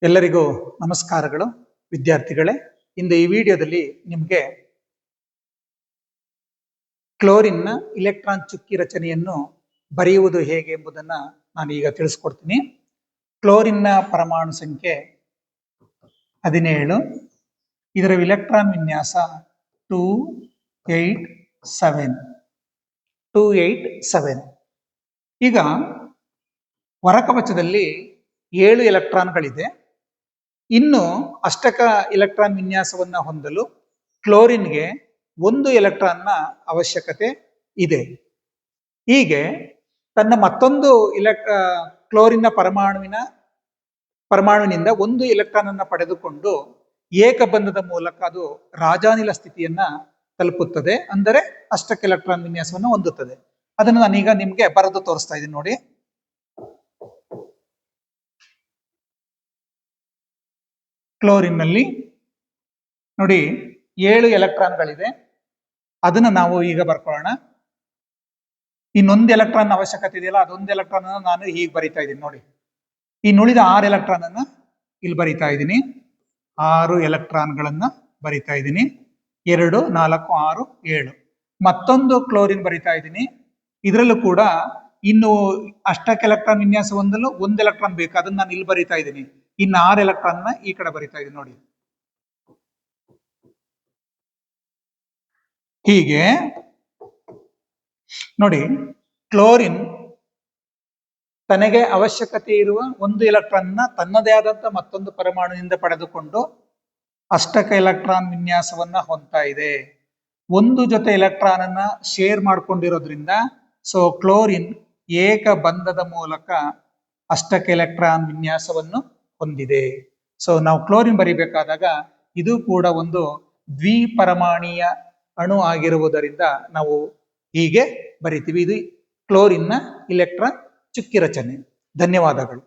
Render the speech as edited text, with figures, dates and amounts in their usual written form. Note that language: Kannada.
ಎಲ್ಲರಿಗೂ ನಮಸ್ಕಾರಗಳು ವಿದ್ಯಾರ್ಥಿಗಳೇ. ಇಂದು ಈ ವಿಡಿಯೋದಲ್ಲಿ ನಿಮಗೆ ಕ್ಲೋರಿನ್ನ ಇಲೆಕ್ಟ್ರಾನ್ ಚುಕ್ಕಿ ರಚನೆಯನ್ನು ಬರೆಯುವುದು ಹೇಗೆ ಎಂಬುದನ್ನು ನಾನು ಈಗ ತಿಳಿಸ್ಕೊಡ್ತೀನಿ. ಕ್ಲೋರಿನ್ನ ಪರಮಾಣು ಸಂಖ್ಯೆ 17, ಇದರ ಇಲೆಕ್ಟ್ರಾನ್ ವಿನ್ಯಾಸ 287. ಈಗ ಹೊರಕವಚದಲ್ಲಿ 7 ಎಲೆಕ್ಟ್ರಾನ್ಗಳಿದೆ. ಇನ್ನು ಅಷ್ಟಕ ಇಲೆಕ್ಟ್ರಾನ್ ವಿನ್ಯಾಸವನ್ನ ಹೊಂದಲು ಕ್ಲೋರಿನ್ಗೆ 1 ಎಲೆಕ್ಟ್ರಾನ್ನ ಅವಶ್ಯಕತೆ ಇದೆ. ಹೀಗೆ ತನ್ನ ಮತ್ತೊಂದು ಕ್ಲೋರಿನ್ನ ಪರಮಾಣುವಿನಿಂದ 1 ಎಲೆಕ್ಟ್ರಾನ್ ಅನ್ನ ಪಡೆದುಕೊಂಡು ಏಕಬಂಧದ ಮೂಲಕ ಅದು ರಾಜಾನಿಲ ಸ್ಥಿತಿಯನ್ನ ತಲುಪುತ್ತದೆ, ಅಂದರೆ ಅಷ್ಟಕ ಎಲೆಕ್ಟ್ರಾನ್ ವಿನ್ಯಾಸವನ್ನು ಹೊಂದುತ್ತದೆ. ಅದನ್ನು ನಾನೀಗ ನಿಮ್ಗೆ ಬರೆದು ತೋರಿಸ್ತಾ ಇದ್ದೀನಿ ನೋಡಿ. ಕ್ಲೋರಿನ್ ನಲ್ಲಿ ನೋಡಿ 7 ಎಲೆಕ್ಟ್ರಾನ್ಗಳಿದೆ. ಅದನ್ನು ನಾವು ಈಗ ಬರ್ಕೊಳ್ಳೋಣ. ಇನ್ನೊಂದು ಎಲೆಕ್ಟ್ರಾನ್ ಅವಶ್ಯಕತೆ ಇದೆಯಲ್ಲ, ಅದೊಂದು ಎಲೆಕ್ಟ್ರಾನ್ ಅನ್ನು ನಾನು ಹೀಗೆ ಬರಿತಾ ಇದ್ದೀನಿ ನೋಡಿ. ಇನ್ನುಳಿದ 6 ಎಲೆಕ್ಟ್ರಾನ್ ಅನ್ನ ಇಲ್ಲಿ ಬರಿತಾ ಇದ್ದೀನಿ. 6 ಎಲೆಕ್ಟ್ರಾನ್ಗಳನ್ನ ಬರಿತಾ ಇದ್ದೀನಿ. 2, 4, 6, 7. ಮತ್ತೊಂದು ಕ್ಲೋರಿನ್ ಬರಿತಾ ಇದ್ದೀನಿ. ಇದರಲ್ಲೂ ಕೂಡ ಇನ್ನು ಅಷ್ಟಕ ಎಲೆಕ್ಟ್ರಾನ್ ವಿನ್ಯಾಸ ಹೊಂದಲು 1 ಎಲೆಕ್ಟ್ರಾನ್ ಬೇಕು, ಅದನ್ನ ನಾನು ಇಲ್ಲಿ ಬರಿತಾ ಇದ್ದೀನಿ. ಇನ್ನು 6 ಎಲೆಕ್ಟ್ರಾನ್ ಈ ಕಡೆ ಬರಿತಾ ಇದ್ದೀನಿ ನೋಡಿ. ಹೀಗೆ ನೋಡಿ, ಕ್ಲೋರಿನ್ ತನಗೆ ಅವಶ್ಯಕತೆ ಇರುವ 1 ಎಲೆಕ್ಟ್ರಾನ್ ತನ್ನದೇ ಆದಂತ ಮತ್ತೊಂದು ಪರಮಾಣುವಿನಿಂದ ಪಡೆದುಕೊಂಡು ಅಷ್ಟಕ ಎಲೆಕ್ಟ್ರಾನ್ ವಿನ್ಯಾಸವನ್ನ ಹೊಂದ್ತಾ ಇದೆ. 1 ಜೊತೆ ಎಲೆಕ್ಟ್ರಾನ್ ಅನ್ನ ಶೇರ್ ಮಾಡ್ಕೊಂಡಿರೋದ್ರಿಂದ ಕ್ಲೋರಿನ್ ಏಕ ಬಂಧದ ಮೂಲಕ ಅಷ್ಟಕ ಎಲೆಕ್ಟ್ರಾನ್ ವಿನ್ಯಾಸವನ್ನು ಹೊಂದಿದೆ. ನಾವು ಕ್ಲೋರಿನ್ ಬರಿಬೇಕಾದಾಗ ಇದು ಕೂಡ ಒಂದು ದ್ವಿಪರಮಾಣೀಯ ಅಣು ಆಗಿರುವುದರಿಂದ ನಾವು ಹೀಗೆ ಬರಿತೀವಿ. ಇದು ಕ್ಲೋರಿನ್ನ ಇಲೆಕ್ಟ್ರಾನ್ ಚುಕ್ಕಿ ರಚನೆ. ಧನ್ಯವಾದಗಳು.